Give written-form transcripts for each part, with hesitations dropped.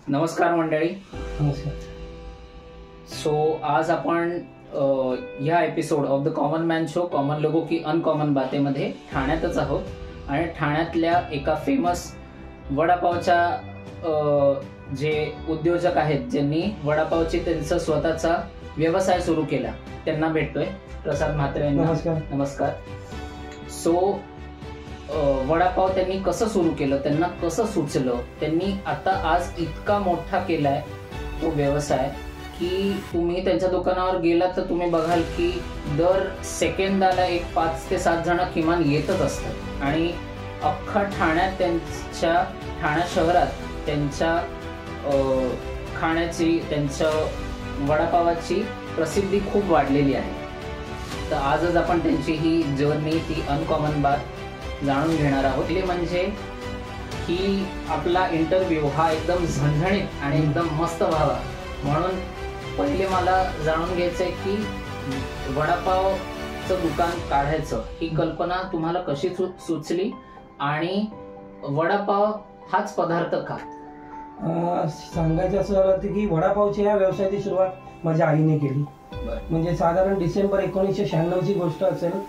नमस्कार मंडळी. नमस्कार. सो आज आपण ह्या episode of the common man show common लोगों की अनकॉमन बातेमध्ये ठाण्यातच आहोत आणि ठाण्यातल्या एका फेमस वडापावच्या जे उद्योजक आहेत ज्यांनी वडापावची त्यांचा स्वतःचा व्यवसाय सुरू केला त्यांना भेटतोय. प्रसाद म्हात्रे यांना नमस्कार. नमस्कार. सो वडापाव त्यांनी कसं सुरू केलं, त्यांना कसं सुचलं, त्यांनी आता आज इतका मोठा केलाय तो व्यवसाय की तुम्ही त्यांच्या दुकानावर गेलात तर तुम्ही बघाल की दर सेकंदाला एक 5 ते 7 जण किमान येतच असतात आणि अख्खा ठाण्यात ठाणा शहरात त्यांच्या खाण्याची त्यांच्या वडापावाची प्रसिद्धी खूप वाढलेली आहे. तर आजच आपण त्यांची ही जर्नी, ती अनकॉमन बात जाणून घेणार आहोत. ते म्हणजे की आपला इंटरव्ह्यू हा एकदम झणझणीत आणि एकदम मस्त व्हावा म्हणून पहिले मला जाणून घ्यायचंय की वडापावचं दुकान काढायचं ही कल्पना तुम्हाला कशी सुचली आणि वडापाव हाच पदार्थ का? सांगायचं असं झालं की वडापावच्या या व्यवसायाची सुरुवात माझ्या आईने केली. म्हणजे साधारण डिसेंबर 1996 ची गोष्ट असेल.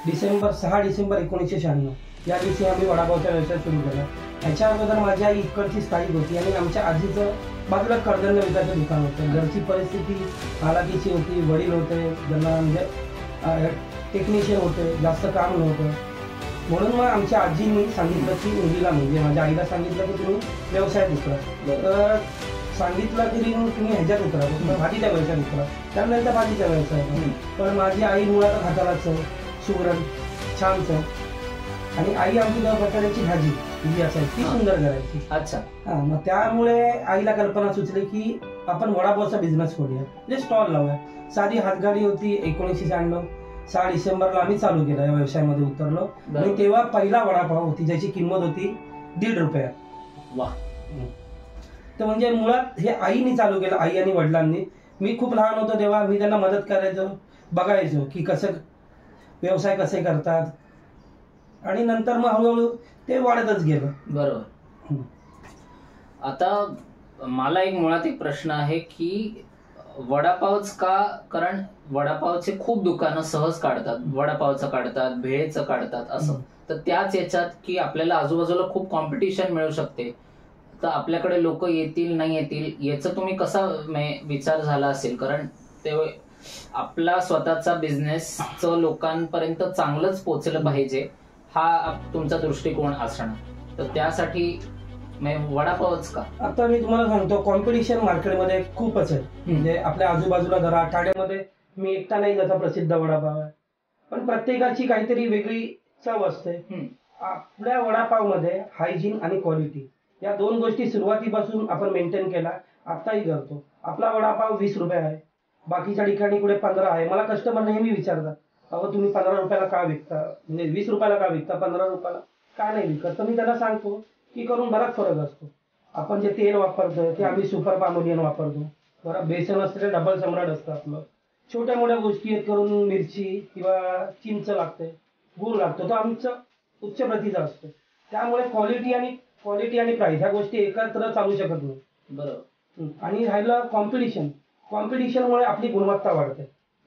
6 डिसेंबर 1996 या दिवशी आम्ही वडापावचा व्यवसाय सुरू केला. याच्या अगोदर माझी आई इकडची स्थायिक होती आणि आमच्या आजीचं बाजूला कडधान्य विकायचं दुकान होतं. घरची परिस्थिती हालाकीची होती. वडील होते ज्यांना म्हणजे टेक्निशियन होते, जास्त काम नव्हतं. म्हणून मग आमच्या आजींनी सांगितलं की मुलीला म्हणजे माझ्या आईला सांगितलं की तुम्ही व्यवसायात उतरा. तर सांगितलं की तुम्ही ह्याच्यात उतरा, भाजीच्या व्यवसायात उतरा. त्यानंतर भाजीच्या व्यवसायात. पण माझी आई मुळात हातालाच सुगरण छानच आणि आई आमची प्रकारची भाजी जी असायची ती सुंदर करायची. अच्छा. मग त्यामुळे आईला कल्पना सुचली की आपण वडापावचा बिझनेस करूया, म्हणजे स्टॉल लावूया. साधी हातगाडी होती. 1996 6 डिसेंबरला आम्ही चालू केलं, या व्यवसायामध्ये उतरलो. आणि तेव्हा पहिला वडापाव होती ज्याची किंमत होती ₹1.5. वा. तर म्हणजे मुळात हे आईने चालू केलं, आई आणि वडिलांनी. मी खूप लहान होतो तेव्हा मी त्यांना मदत करायचो, बघायचो की कसं व्यवसाय कसे करतात आणि नंतर मग हळूहळू ते वाढतच गेलं. बरोबर. आता मला मुळात एक प्रश्न आहे की वडापावच का? कारण वडापावचे खूप दुकानं सहज काढतात, वडापावचं काढतात, भेळेचं काढतात असं. तर त्याच याच्यात की आपल्याला आजूबाजूला खूप कॉम्पिटिशन मिळू शकते, तर आपल्याकडे लोक येतील नाही येतील याचा तुम्ही कसा विचार झाला असेल? कारण ते आपला स्वतःचा बिझनेसचं लोकांपर्यंत चांगलंच पोचलं पाहिजे हा तुमचा दृष्टिकोन असणार. तर त्यासाठी वडापावच का? आता मी तुम्हाला सांगतो, कॉम्पिटिशन मार्केटमध्ये खूपच आहे. म्हणजे आपल्या आजूबाजूला धरा, ठाण्यामध्ये मी एकटा नाही ज्याचा प्रसिद्ध वडापाव आहे, पण प्रत्येकाची काहीतरी वेगळी चव असते. आपल्या वडापावमध्ये हायजीन आणि क्वालिटी या 2 गोष्टी सुरुवातीपासून आपण मेंटेन केला, आताही करतो. आपला वडापाव ₹20 आहे, बाकीच्या ठिकाणी कुठे 15 आहे. मला कस्टमर नेहमी विचारतात, अहो तुम्ही 15 रुपयाला का विकता, म्हणजे 20 रुपयाला का विकता, 15 रुपयाला का नाही विकत? तर मी त्यांना सांगतो की करून बराच फरक असतो. आपण जे तेल वापरतो ते आम्ही सुपर पामोलियन वापरतो. बरं, बेसन असतं ते डबल सम्राट असतं आपलं. छोट्या मोठ्या गोष्टी आहेत, करून मिरची किंवा चिंच लागते, गूळ लागतो, तो आमचा उच्च प्रतीचा असतो. त्यामुळे क्वालिटी आणि प्राइस ह्या गोष्टी एकत्र चालू शकत नाही. बरोबर. आणि राहिलं कॉम्पिटिशनमुळे आपली गुणवत्ता वाढते.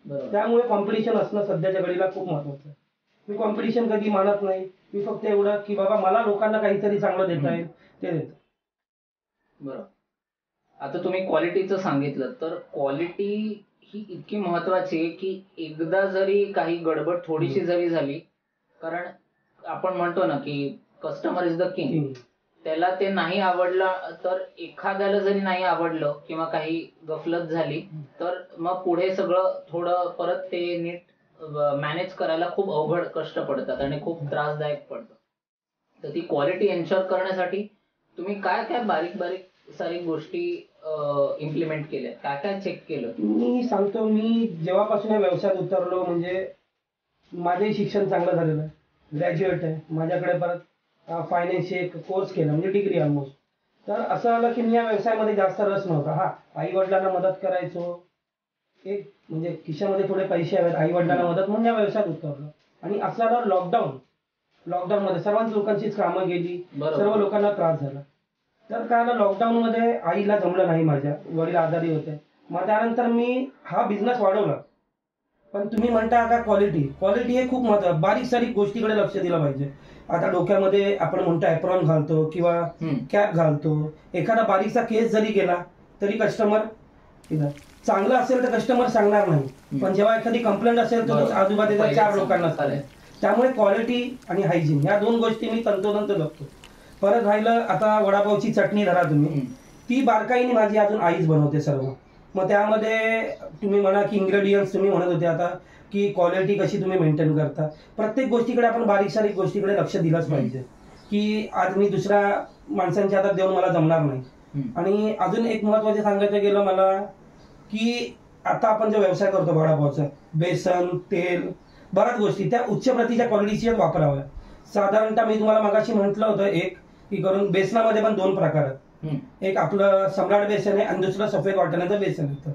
त्यामुळे कॉम्पिटिशन असणं सध्याच्या घडीला खूप महत्वाचं आहे. मी कॉम्पिटिशन कधी मानत नाही. मी फक्त एवढं की बाबा मला लोकांना काहीतरी चांगलं देता येईल ते देतो. बरोबर. आता तुम्ही क्वालिटीचं सांगितलं, तर क्वालिटी ही इतकी महत्वाची आहे की एकदा जरी काही गडबड थोडीशी जरी झाली, कारण आपण म्हणतो ना की कस्टमर इज द किंग, त्याला ते नाही आवडलं तर एखाद्याला जरी नाही आवडलं किंवा काही गफलत झाली तर मग पुढे सगळं थोडं परत ते नीट मॅनेज करायला खूप अवघड कष्ट पडतात आणि खूप त्रासदायक पडतं. तर ती क्वालिटी एन्श्योर करण्यासाठी तुम्ही काय काय बारीक सारी गोष्टी इम्प्लिमेंट केल्या, काय काय चेक केलं? मी सांगतो, मी जेव्हापासून या व्यवसायात उतरलो म्हणजे माझे शिक्षण चांगलं झालेलं आहे, ग्रॅज्युएट आहे. माझ्याकडे परत फायनान्सचे एक कोर्स केला, म्हणजे डिग्री ऑलमोस्ट. तर असं आलं की मी या व्यवसायामध्ये जास्त रस नव्हता. आई वडिलांना मदत करायचो, एक म्हणजे खिशामध्ये थोडे पैसे हवेत, आई वडिलांना मदत म्हणून या व्यवसायात उतरलो. आणि असं लॉकडाऊन मध्ये सर्वांच लोकांचीच कामं गेली, सर्व लोकांना त्रास झाला. तर काय झालं, लॉकडाऊन मध्ये आईला जमलं नाही, माझ्या वडील आजारी होते. मग त्यानंतर मी हा बिझनेस वाढवला. पण तुम्ही म्हणता का क्वालिटी हे खूप महत्त्वाचं, बारीक सारीक गोष्टीकडे लक्ष दिलं पाहिजे. आता डोक्यामध्ये आपण म्हणतो ॲप्रॉन घालतो किंवा कॅप घालतो, एखादा बारीकसा केस जरी गेला तरी कस्टमर चांगलं असेल तर कस्टमर सांगणार नाही, पण जेव्हा एखादी कंप्लेंट असेल तर आजूबाजूला 4 लोकांना असतात. त्यामुळे क्वालिटी आणि हायजीन या 2 गोष्टी मी तंतोतंत बघतो. परत राहिलं आता वडापावची चटणी धरा तुम्ही, ती बारकाईने माझी अजून आईच बनवते सर्व. मग त्यामध्ये तुम्ही म्हणा की इन्ग्रेडियंट्स तुम्ही म्हणत होते आता की क्वालिटी कशी तुम्ही मेंटेन करता, प्रत्येक गोष्टीकडे आपण बारीक सारीक गोष्टीकडे लक्ष दिलंच पाहिजे. की आज मी दुसऱ्या माणसांच्या हातात देऊन मला जमणार नाही. आणि अजून एक महत्वाचं सांगायचं गेलं मला की आता आपण जो व्यवसाय करतो वडापावचा, बेसन, तेल, बऱ्याच गोष्टी त्या उच्च प्रतीच्या क्वालिटीच्या वापराव्या. साधारणतः मी तुम्हाला मगाशी म्हटलं होतं एक की करून बेसनामध्ये पण 2 प्रकार आहेत. एक आपलं सम्राट बेसन आहे आणि दुसरं सफेद वाटाण्याचं बेसन येतं.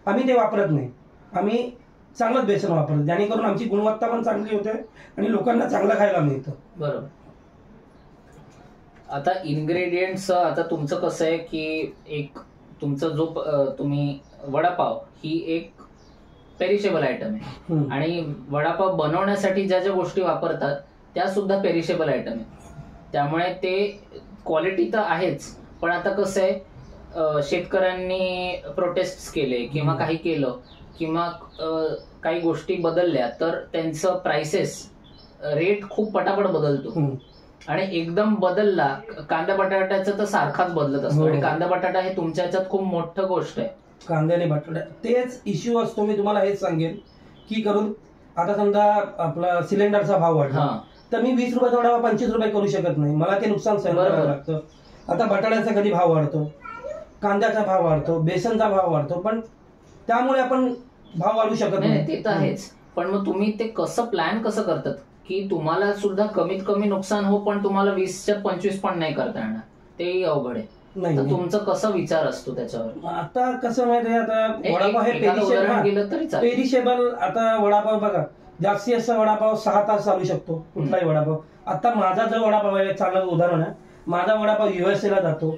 आम्ही ते वापरत नाही, आम्ही चांगलंच बेसन वापरतो, जेणेकरून आमची गुणवत्ता पण चांगली होते आणि लोकांना चांगलं खायला मिळतं. बरोबर. आता इन्ग्रेडियंट्स, आता तुमचं कसं आहे की एक तुमचं जो तुम्ही वडापाव ही एक पेरिशेबल आयटम आहे आणि वडापाव बनवण्यासाठी ज्या ज्या गोष्टी वापरतात त्या सुद्धा पेरिशेबल आयटम आहे. त्यामुळे ते क्वालिटी तर आहेच, पण आता कसं आहे शेतकऱ्यांनी प्रोटेस्ट केले किंवा काही केलं किंवा काही गोष्टी बदलल्या तर त्यांचं प्राइसेस रेट खूप पटापट बदलतो. आणि एकदम बदलला, कांदा बटाट्याचा तर सारखाच बदलत असतो आणि कांदा बटाटा हे तुमच्या ह्याच्यात खूप मोठं गोष्ट आहे. कांद्याने बटाटा तेच इश्यू असतो. मी तुम्हाला हेच सांगेन की करून आता समजा आपला सिलेंडरचा भाव वाढला तर मी 20 रुपयाचा वडापाव 25 रुपये करू शकत नाही, मला ते नुकसान सहन करावं लागतं. आता बटाट्याचा कधी भाव वाढतो, कांद्याचा भाव वाढतो, बेसनचा भाव वाढतो, पण त्यामुळे आपण भाव वाढू शकत नाही. ते तर आहेच, पण मग तुम्ही ते कसं प्लॅन कसं करतात की तुम्हाला सुद्धा कमीत कमी नुकसान हो पण तुम्हाला 20च्या 25 पण नाही करता येणार, तेही अवघड आहे. तुमचं कसं विचार असतो त्याच्यावर? आता कसं माहितीये, आता वडापाव हे पेरिशेबल. आता वडापाव बघा, जास्तीत जास्त वडापाव 6 तास चालू शकतो कुठलाही वडापाव. आता माझा जो वडापाव आहे, चांगलं उदाहरण आहे, माझा वडापाव USA ला जातो,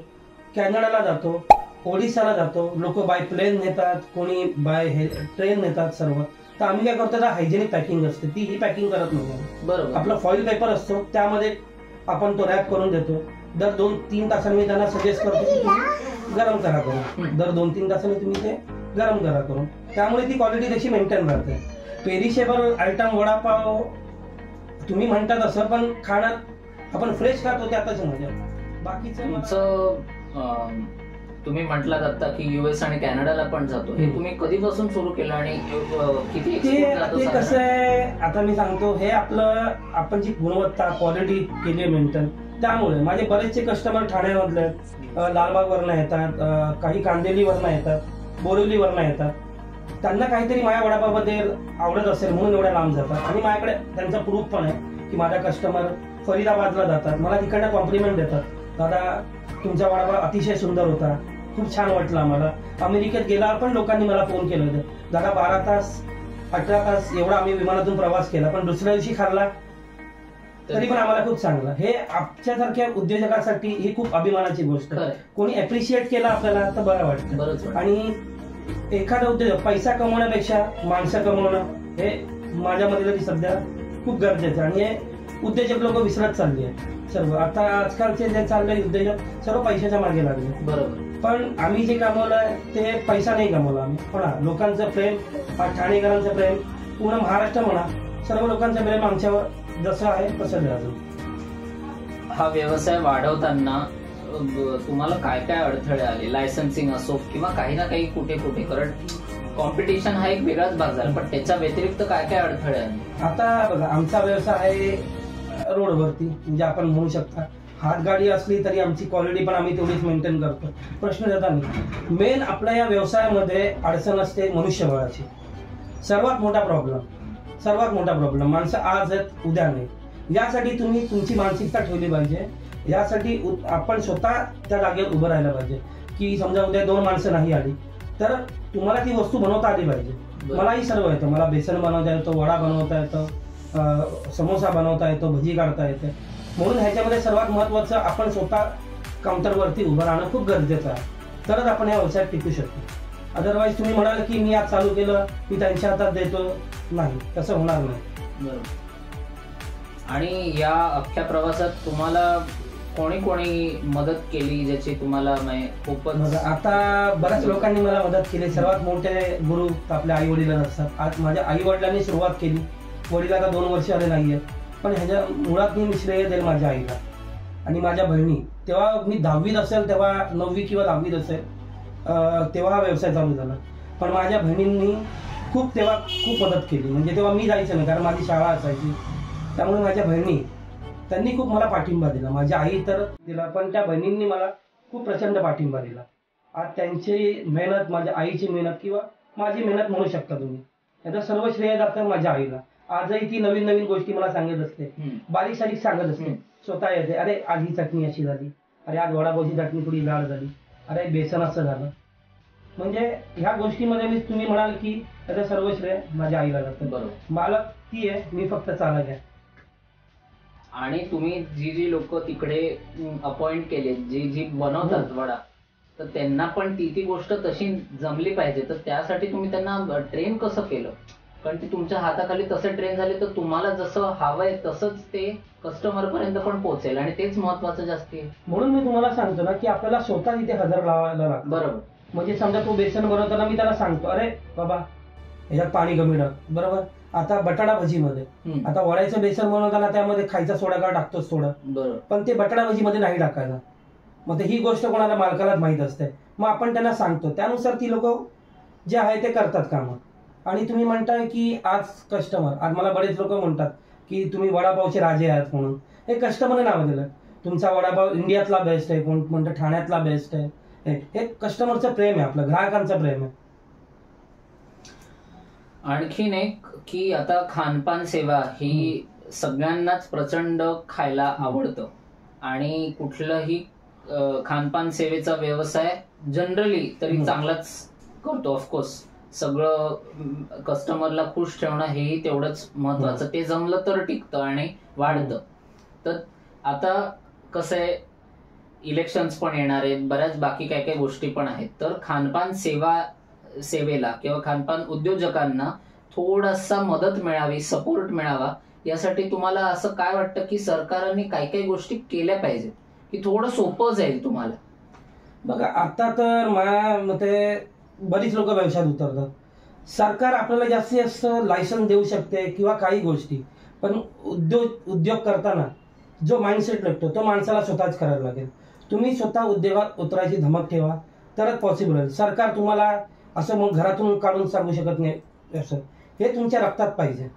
कॅनडाला जातो, ओडिशाला जातो, लोक बाय प्लेन नेतात, कोणी बाय ट्रेन नेतात सर्व. तर आम्ही काय करतो, हायजेनिक पॅकिंग असते ती ही पॅकिंग करत नाही. बरोबर. आपला फॉईल पेपर असतो त्यामध्ये आपण तो रॅप करून देतो. दर 2-3 तासांनी मी त्यांना सजेस्ट करतो की तुम्ही गरम करा करून, दर 2-3 तासांनी तुम्ही ते गरम करा करून. त्यामुळे ती क्वालिटी त्याची मेंटेन राहते. पेरिशेबल आयटम वडापाव तुम्ही म्हणतात असं, पण खाण्यात आपण फ्रेश खातो त्यातच मजा. बाकीचं तुम्ही म्हटलात आता की US आणि कॅनडाला पण जातो, हे तुम्ही कधीपासून सुरू केलं आणि किती? ते कसं आहे, आता मी सांगतो, हे आपलं आपण जी गुणवत्ता क्वालिटी केली मेंटेन, त्यामुळे माझे बरेचसे कस्टमर ठाण्यामधले, लालबागवरनं येतात, काही कांदिवलीवरनं येतात, बोरिवलीवरनं येतात. त्यांना काहीतरी माझ्या वडापावबद्दल आवडत असेल म्हणून एवढ्या लांब जातात. आणि माझ्याकडे त्यांचा प्रूफ पण आहे की माझा कस्टमर फरीदाबादला जातात, मला तिकडनं कॉम्प्लिमेंट देतात, दादा तुमचा वडापाव अतिशय सुंदर होता, खूप छान वाटलं आम्हाला. अमेरिकेत गेल्यावर पण लोकांनी मला फोन केलं होतं, दादा 12 तास 18 तास एवढा आम्ही विमानातून प्रवास केला, पण दुसऱ्या दिवशी खाल्ला तरी पण आम्हाला खूप चांगला. हे आमच्यासारख्या उद्योजकासाठी ही खूप अभिमानाची गोष्ट आहे. कोणी अप्रिशिएट केलं आपल्याला तर बरं वाटतं. आणि एखादा उद्योजक पैसा कमवण्यापेक्षा माणसं कमवणं हे माझ्यामध्ये तरी सध्या खूप गरजेचं आहे. आणि हे उद्योजक लोक विसरत चालले आहेत सर्व. आता आजकालचे जे चालले उद्योजक सर्व पैशाच्या मागे लागले. बरोबर. पण आम्ही जे कमवलंय ते पैसा नाही कमवला आम्ही, पण लोकांचं प्रेम, ठाणेकरांचं प्रेम, पूर्ण महाराष्ट्र म्हणा, सर्व लोकांचं प्रेम आमच्यावर जसं आहे तसं आहे. अजून हा व्यवसाय वाढवताना तुम्हाला काय काय अडथळे आले? लायसन्सिंग असो किंवा काही ना काही कुठे कुठे, कारण कॉम्पिटिशन हा एक वेगळाच भाग झाला, पण त्याच्या व्यतिरिक्त काय काय अडथळे आले? आता बघा, आमचा व्यवसाय आहे रोडवरती, म्हणजे आपण म्हणू शकता हातगाडी असली तरी आमची क्वालिटी पण आम्ही तेवढीच मेंटेन करतो, प्रश्न येता नाही. मेन आपल्या या व्यवसायामध्ये अडचण असते मनुष्यबळाची. सर्वात मोठा प्रॉब्लेम माणसं आज आहेत उद्या नाही. यासाठी तुम्ही तुमची मानसिकता ठेवली पाहिजे. यासाठी आपण स्वतः त्या जागेवर उभं राहायला पाहिजे की समजा उद्या 2 माणसं नाही आली तर तुम्हाला ती वस्तू बनवता आली पाहिजे. मलाही सर्व येतं, मला बेसन बनवता येतं, वडा बनवता येतं, समोसा बनवता येतो, भजी काढता येते. म्हणून ह्याच्यामध्ये सर्वात महत्वाचं आपण स्वतः काउंटरवरती उभं राहणं खूप गरजेचं आहे, तरच आपण या व्यवसायात टिकू शकतो. अदरवाईज तुम्ही म्हणाल की मी आज चालू केलं, मी त्यांच्या हातात देतो, नाही, तसं होणार नाही. बरोबर. आणि या अख्ख्या प्रवासात तुम्हाला कोणी कोणी मदत केली ज्याची तुम्हाला खूपच? आता बऱ्याच लोकांनी मला मदत केली. सर्वात मोठे गुरु आपल्या आई वडील असतात. आज माझ्या आई वडिलांनी सुरुवात केली, वडील आता 2 वर्ष आले नाहीये, पण ह्याच्या मुळात मी श्रेय देईल माझ्या आईला आणि माझ्या बहिणी. तेव्हा मी 10वीत असेल, तेव्हा 9वी किंवा 10वीत असेल, तेव्हा हा व्यवसाय चालू झाला. पण माझ्या बहिणींनी तेव्हा खूप मदत केली. म्हणजे तेव्हा मी जायचं नाही, कारण माझी शाळा असायची. त्यामुळे माझ्या बहिणी त्यांनी खूप मला पाठिंबा दिला. माझी आई तर दिला, पण त्या बहिणींनी मला खूप प्रचंड पाठिंबा दिला. आज त्यांची मेहनत, माझ्या आईची मेहनत किंवा माझी मेहनत म्हणू शकता तुम्ही, याचं सर्व श्रेय जातं माझ्या आईला. आजही ती नवीन नवीन गोष्टी मला सांगत असते, बारीक सारीक सांगत असते. स्वतः येते, अरे आज ही चटणी अशी झाली, अरे आज वडापावची चटणी थोडी लाल झाली, अरे बेसन असं झालं. म्हणजे ह्या गोष्टीमध्ये तुम्ही म्हणाल की त्याचं सर्व श्रेय माझ्या आईला जातं. बरोबर. मालक ती आहे, मी फक्त चालक आहे. आणि तुम्ही जी लोक तिकडे अपॉइंट केले, जी बनवतात वडा, तर त्यांना पण ती गोष्ट तशी जमली पाहिजे. तर त्यासाठी तुम्ही त्यांना ट्रेन कसं केलं? कारण ते तुमच्या हाताखाली तसे ट्रेन झाले तर तुम्हाला जसं हवंय तसंच ते कस्टमर पर्यंत पण पोहोचेल, आणि तेच महत्वाचं जास्ती आहे. म्हणून मी तुम्हाला सांगतो ना की आपल्याला स्वतः तिथे हजर लावायला लागतं. बरोबर. म्हणजे समजा तो बेसन बनवताना मी त्याला सांगतो, अरे बाबा ह्याच्यात पाणी कमी टाक. बरोबर. आता बटाटा भजीमध्ये, आता वड्याचं बेसन बनवताना त्यामध्ये खायचा सोडा का टाकतोच थोडं, बरोबर, पण ते बटाटा भजीमध्ये नाही टाकायचं. मग ही गोष्ट कोणाला मालकालाच माहित असते. मग आपण त्यांना सांगतो, त्यानुसार ती लोक जे आहे ते करतात कामं. आणि तुम्ही म्हणताय की आज कस्टमर, आज मला बरेच लोक म्हणतात की तुम्ही वडापावचे राजे आहात म्हणून. हे कस्टमरने नाव दिलं. तुमचा वडापाव इंडियातला बेस्ट आहे, कोण म्हणतं ठाण्यातला बेस्ट आहे. हे कस्टमरचं प्रेम आहे, आपलं ग्राहकांचं प्रेम आहे. आणखीन एक की आता खानपान सेवा ही सगळ्यांनाच प्रचंड खायला आवडतं, आणि कुठलंही खानपान सेवेचा व्यवसाय जनरली तरी चांगलाच करतो. ऑफकोर्स सगळं कस्टमरला खुश ठेवणं हेही तेवढंच महत्वाचं. ते जमलं तर टिकतं आणि वाढतं. तर आता कसं आहे, इलेक्शन्स पण येणार आहेत, बऱ्याच बाकी काय काय गोष्टी पण आहेत. तर खानपान सेवेला किंवा खानपान उद्योजकांना थोडासा मदत मिळावी, सपोर्ट मिळावा, यासाठी तुम्हाला असं काय वाटतं की सरकारने काय काय गोष्टी केल्या पाहिजे की थोडं सोपं जाईल तुम्हाला? बघा, आता तर माझ्या मते बरीच लोक व्यवसायात उतरतात. सरकार आपल्याला जास्तीत जास्त लायसन्स देऊ शकते किंवा काही गोष्टी, पण उद्योग करताना जो माइंडसेट लागतो तो माणसाला स्वतःच करायला लागेल. तुम्ही स्वतः उद्योगात उतरायची धमक ठेवा, तरच पॉसिबल होईल. सरकार तुम्हाला असं मग घरातून काढून सांगू शकत नाही. असं हे तुमच्या रक्तात पाहिजे.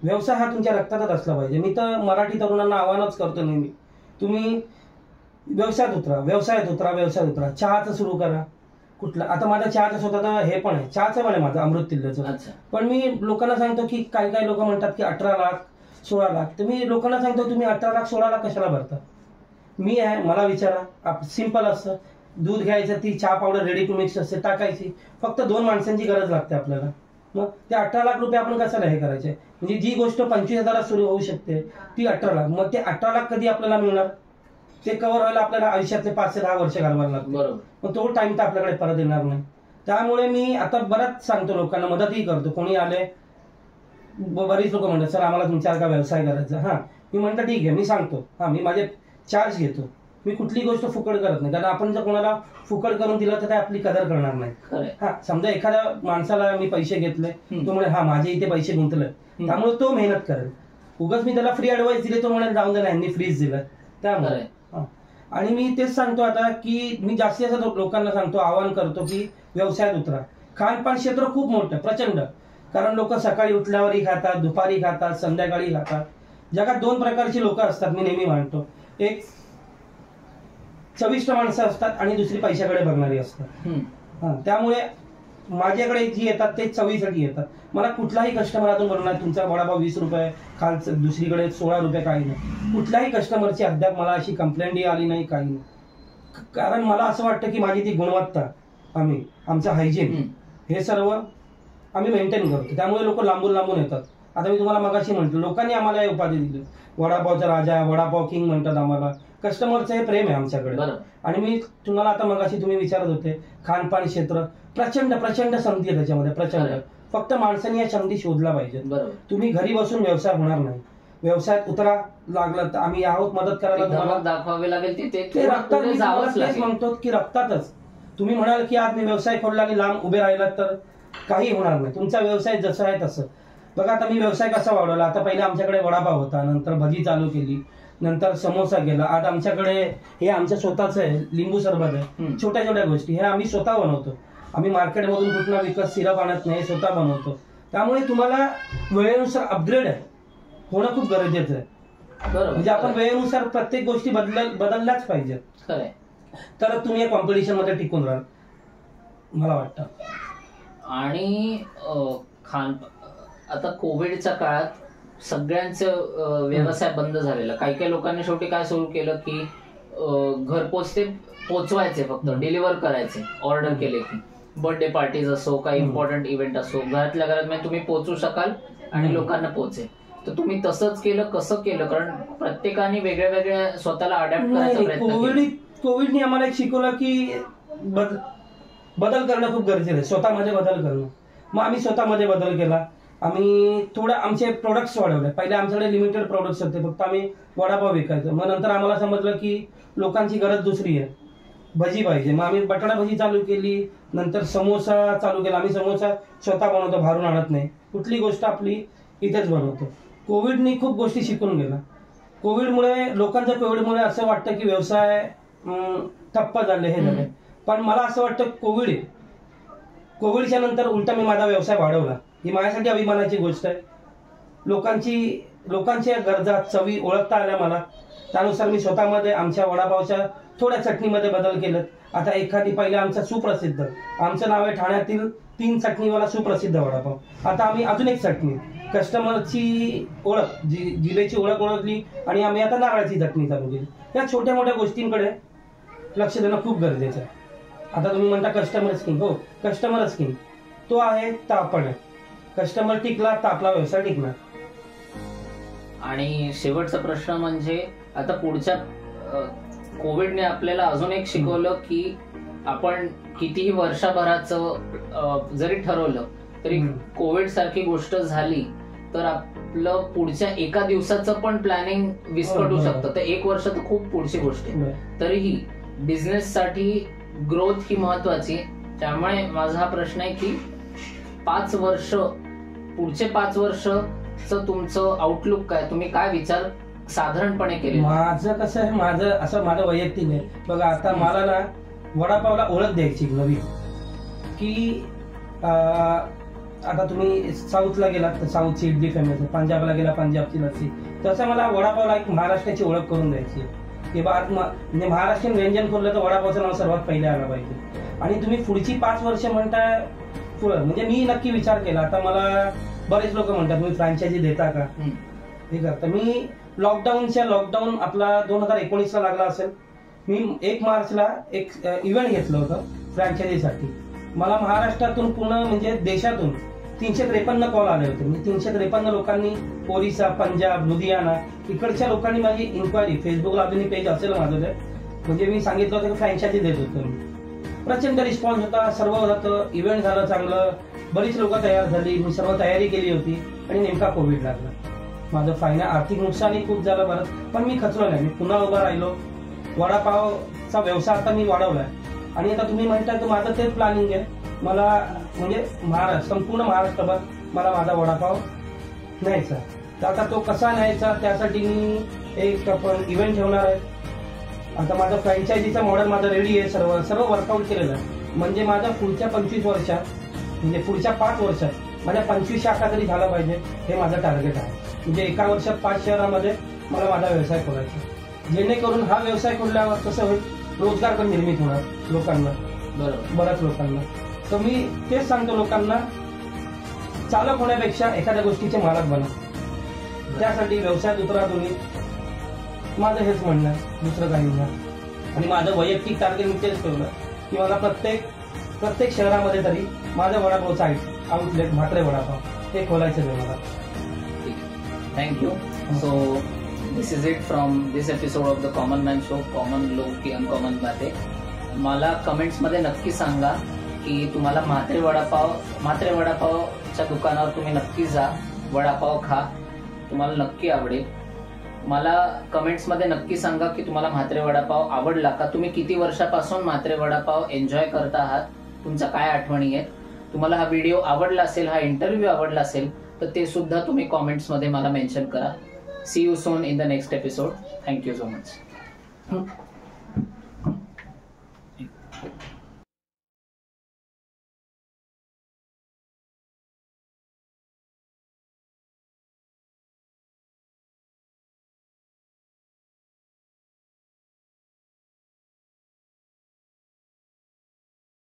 व्यवसाय हा तुमच्या रक्तातच असला पाहिजे. मी तर मराठी तरुणांना आव्हानच करतो नेहमी, तुम्ही व्यवसायात उतरा. चहाचं सुरू करा. कुठलं, आता माझा चहाचं स्वतःचा हे पण आहे, चहाचं पण आहे माझं, अमृत तिल्ल्याचं. पण मी लोकांना सांगतो की काही लोक म्हणतात की 18 लाख 16 लाख. तर मी लोकांना सांगतो, तुम्ही 18 लाख 16 लाख कशाला भरता? मी आहे, मला विचारा. सिंपल असतं, दूध घ्यायचं, ती चहा पावडर रेडी टू मिक्स असते, टाकायची. फक्त 2 माणसांची गरज लागते आपल्याला. मग ते 18 लाख रुपये आपण कशाला हे करायचे? म्हणजे जी गोष्ट 25,000 सुरू होऊ शकते ती 18 लाख. मग ते 18 लाख कधी आपल्याला मिळणार? ते कव्हर व्हायला आपल्याला आयुष्यातले 5 ते 10 वर्ष घालवायला लागतं. मग तो टाइम तर आपल्याकडे परत येणार नाही. त्यामुळे मी आता बरंच सांगतो लोकांना, मदतही करतो. कोणी आले, बरीच लोक म्हणतात सर आम्हाला तुमच्यासारखा व्यवसाय करायचा. हा, मी म्हणतो ठीक आहे, मी सांगतो. हा, मी माझे चार्ज घेतो. मी कुठली गोष्ट फुकट करत नाही, कारण आपण जर कोणाला फुकट करून दिलं तर ते आपली कदर करणार नाही. हा, समजा एखाद्या माणसाला मी पैसे घेतले, तो म्हणेल हा माझे इथे पैसे गुंतले, त्यामुळे तो मेहनत करेल. उगाच मी त्याला फ्री ऍडवाइस दिले, तो म्हणेल जाऊन द्या, यांनी फ्रीज दिलं. त्यामुळे आणि मी तेच सांगतो आता की मी जास्तीत जास्त लोकांना सांगतो, आवाहन करतो की व्यवसायात उतरा. खानपान क्षेत्र खूप मोठं, प्रचंड. कारण लोक सकाळी उठल्यावरही खातात, दुपारी खातात, संध्याकाळी खातात. जगात 2 प्रकारची लोक असतात, मी नेहमी मानतो. एक चविष्ट माणसं असतात आणि दुसरी पैशाकडे बघणारी असतात. त्यामुळे माझ्याकडे जी येतात ते चवीसाठी येतात. मला कुठलाही कस्टमर अजून बोलणार तुमचा वडापाव 20 रुपये, खालचं दुसरीकडे 16 रुपये, काही नाही. कुठल्याही कस्टमरची अद्याप मला अशी कंप्लेंटही आली नाही, काही नाही. कारण मला असं वाटतं की माझी ती गुणवत्ता, आमचं हायजीन, हे सर्व आम्ही मेंटेन करतो. त्यामुळे लोक लांबून येतात. आता मी तुम्हाला मगाशी म्हटलं, लोकांनी आम्हाला हे उपाधी दिली, वडापावचा राजा, वडापाव किंग म्हणतात आम्हाला. कस्टमरचं हे प्रेम आहे आमच्याकडे. आणि मी तुम्हाला आता मगाशी तुम्ही विचारत होते खानपान क्षेत्र प्रचंड प्रचंड संधी आहे त्याच्यामध्ये, प्रचंड. फक्त माणसाने या संधी शोधला पाहिजे. तुम्ही घरी बसून व्यवसाय होणार नाही. व्यवसायात उतरा लागला तर आम्ही आहोत मदत करायला, तुम्हाला दाखवावे लागेल. ते रक्तात म्हणतो की रक्तातच. तुम्ही म्हणाल की आज मी व्यवसाय खोलला आणि लांब उभे राहिला तर काही होणार नाही. तुमचा व्यवसाय जसं आहे तसं. बघा आता मी व्यवसाय कसा वाढवला. आता पहिले आमच्याकडे वडापाव होता, नंतर भजी चालू केली, नंतर समोसा केला. आज आमच्याकडे हे आमच्या स्वतःच आहे, लिंबू सरबत आहे. छोट्या छोट्या गोष्टी हे आम्ही स्वतः बनवतो. आम्ही मार्केटमधून कुठला विकत सिरप आणत नाही, स्वतः बनवतो. त्यामुळे तुम्हाला वेळेनुसार अपग्रेड होणं खूप गरजेचं आहे. म्हणजे आपण वेळेनुसार प्रत्येक गोष्टी बदलल्याच पाहिजेत, तर तुम्ही या कॉम्पिटिशन मध्ये टिकून राहाल मला वाटतं. आणि आता कोविडच्या काळात सगळ्यांचं व्यवसाय बंद झालेला. काही काही लोकांनी शेवटी काय सुरू केलं की घरपोच ते पोचवायचे, फक्त डिलिव्हर करायचे. ऑर्डर केले की बर्थडे पार्टीज असो, काही इम्पॉर्टंट इव्हेंट असो, घरातल्या घरात म्हणजे तुम्ही पोचू शकाल आणि लोकांना पोचेल. तर तुम्ही तसंच केलं, कसं केलं? कारण प्रत्येकाने वेगळ्या वेगळ्या स्वतःला अडॅप्ट करायचा प्रयत्न केला. कोविडने आम्हाला एक शिकवलं की बदल करणं खूप गरजेचं आहे, स्वतःमध्ये बदल करणं. मग आम्ही स्वतःमध्ये बदल केला. आम्ही थोडं आमचे प्रोडक्ट्स वाढवले. पहिले आमच्याकडे लिमिटेड प्रोडक्ट्स होते, फक्त आम्ही वडापाव विकायचो. मग नंतर आम्हाला समजलं की लोकांची गरज दुसरी आहे, भजी पाहिजे. मग आम्ही बटाटा भजी चालू केली, नंतर समोसा चालू केला. आम्ही समोसा स्वतः बनवतो, बाहेरून आणत नाही. कुठली गोष्ट आपली इथेच बनवतो. कोविडनी खूप गोष्टी शिकून गेला. कोविडमुळे असं वाटतं की व्यवसाय ठप्प झाले, हे झाले. पण मला असं वाटतं कोविडच्या नंतर उलटा मी माझा व्यवसाय वाढवला. ही माझ्यासाठी अभिमानाची गोष्ट आहे. लोकांच्या गरजा चवी ओळखता आल्या मला. त्यानुसार मी स्वतःमध्ये आमच्या वडापावच्या थोड्या चटणीमध्ये बदल केलेत. आता पहिले आमचा सुप्रसिद्ध, आमचं नाव आहे ठाण्यातील 3 चटणीवाला सुप्रसिद्ध वडापाव. आता आम्ही अजून एक चटणी, कस्टमरची ओळख, जिभेची ओळख ओळखली आणि आम्ही आता नारळाची चटणी चालू केली. या छोट्या मोठ्या गोष्टींकडे लक्ष देणं खूप गरजेचं आहे. आता तुम्ही म्हणता कस्टमर किंग. हो, कस्टमर किंग तो आहे तर आपण आहे. कस्टमर टिकला तर आपला व्यवसाय टिकणार. आणि शेवटचा प्रश्न म्हणजे आता पुढच्या कोविडने आपल्याला अजून एक शिकवलं की आपण कितीही वर्षभराचं जरी ठरवलं तरी कोविड सारखी गोष्ट झाली तर आपलं पुढच्या एका दिवसाचं पण प्लॅनिंग विस्कटू शकतं. तर 1 वर्ष तर खूप पुढची गोष्ट आहे. तरीही बिझनेस साठी ग्रोथ ही महत्वाची. त्यामुळे माझा हा प्रश्न आहे की पुढचे 5 वर्षचं तुमचं आउटलुक काय? तुम्ही काय विचार साधारणपणे केले? माझं कसं आहे, माझं वैयक्तिक आहे. बघा आता मला ना वडापावला ओळख द्यायची नवी, की आता तुम्ही साऊथला गेलात तर साऊथची इडली फेमस आहे, पंजाबला गेला पंजाबची लस्सी. तसं मला वडापावला एक महाराष्ट्राची ओळख करून द्यायची की म्हणजे महाराष्ट्रीयन व्यंजन खोललं तर वडापावचं नाव सर्वात पहिले आलं पाहिजे. आणि तुम्ही पुढची 5 वर्ष म्हणताय पुढं, म्हणजे मी नक्की विचार केला. आता मला बरेच लोक म्हणतात तुम्ही फ्रँचायझी देता का, हे करता. मी लॉकडाऊन आपला 2019ला लागला असेल. मी 1 मार्चला एक इव्हेंट घेतलं होतं फ्रँचायझीसाठी. मला महाराष्ट्रातून पूर्ण म्हणजे देशातून 353 कॉल आले होते. म्हणजे 353 लोकांनी, ओरिसा, पंजाब, लुधियाना इकडच्या लोकांनी माझी इन्क्वायरी, फेसबुकला अजूनही पेज असेल माझं ते, म्हणजे मी सांगितलं होतं की फ्रँचायझी देत होतो मी. प्रचंड रिस्पॉन्स होता, सर्व होतं, इव्हेंट झालं चांगलं, बरीच लोक तयार झाली, मी सर्व तयारी केली होती आणि नेमका कोविड लागला. माझं आर्थिक नुकसानही खूप झालं परत, पण मी खचलो नाही. मी पुन्हा उभा राहिलो. वडापावचा व्यवसाय आता मी वाढवलाय आणि आता तुम्ही म्हणताय तर माझं तेच प्लॅनिंग आहे. मला म्हणजे संपूर्ण महाराष्ट्रभर मला माझा वडापाव न्यायचा. तर आता तो कसा न्यायचा त्यासाठी मी एक इव्हेंट ठेवणार आहे. आता माझं फ्रँचायझीचा मॉडेल माझं रेडी आहे, सर्व वर्कआउट केलेलं आहे. म्हणजे माझ्या पुढच्या 25 वर्षात, म्हणजे पुढच्या 5 वर्षात माझ्या 25 शाखा तरी झाला पाहिजे, हे माझं टार्गेट आहे. म्हणजे एका वर्षात 5 शहरामध्ये मला माझा व्यवसाय खोलायचा, जेणेकरून हा व्यवसाय खोलल्यावर कसं होईल, रोजगार पण निर्मित होणार लोकांना, बऱ्याच लोकांना. तर मी तेच सांगतो लोकांना, चालक होण्यापेक्षा एखाद्या गोष्टीचे मालक बना. त्यासाठी व्यवसायात उतरा तुम्ही, माझं हेच म्हणणं आहे, दुसरं काही नाही. आणि माझं वैयक्तिक टार्गेट मी तेच ठेवलं की मला प्रत्येक शहरामध्ये तरी माझं वडापावचं आउटलेट, म्हात्रे वडापाव, हे खोलायचं आहे मला. Thank you. So this is it from this episode of the common man show, common लोक की अनकॉमन बाते. मला कमेंट्समध्ये नक्की सांगा की तुम्हाला म्हात्रे वडापावच्या दुकानावर तुम्ही नक्की जा, वडापाव खा, तुम्हाला नक्की आवडेल. मला कमेंट्समध्ये नक्की सांगा की तुम्हाला म्हात्रे वडापाव आवडला का, तुम्ही किती वर्षापासून म्हात्रे वडापाव एन्जॉय करता आहात, तुमच्या काय आठवणी आहेत. तुम्हाला हा व्हिडिओ आवडला असेल, हा इंटरव्ह्यू आवडला असेल तर ते सुद्धा तुम्ही कॉमेंट्समध्ये मला मेन्शन करा. See you soon in the next episode. Thank you so much.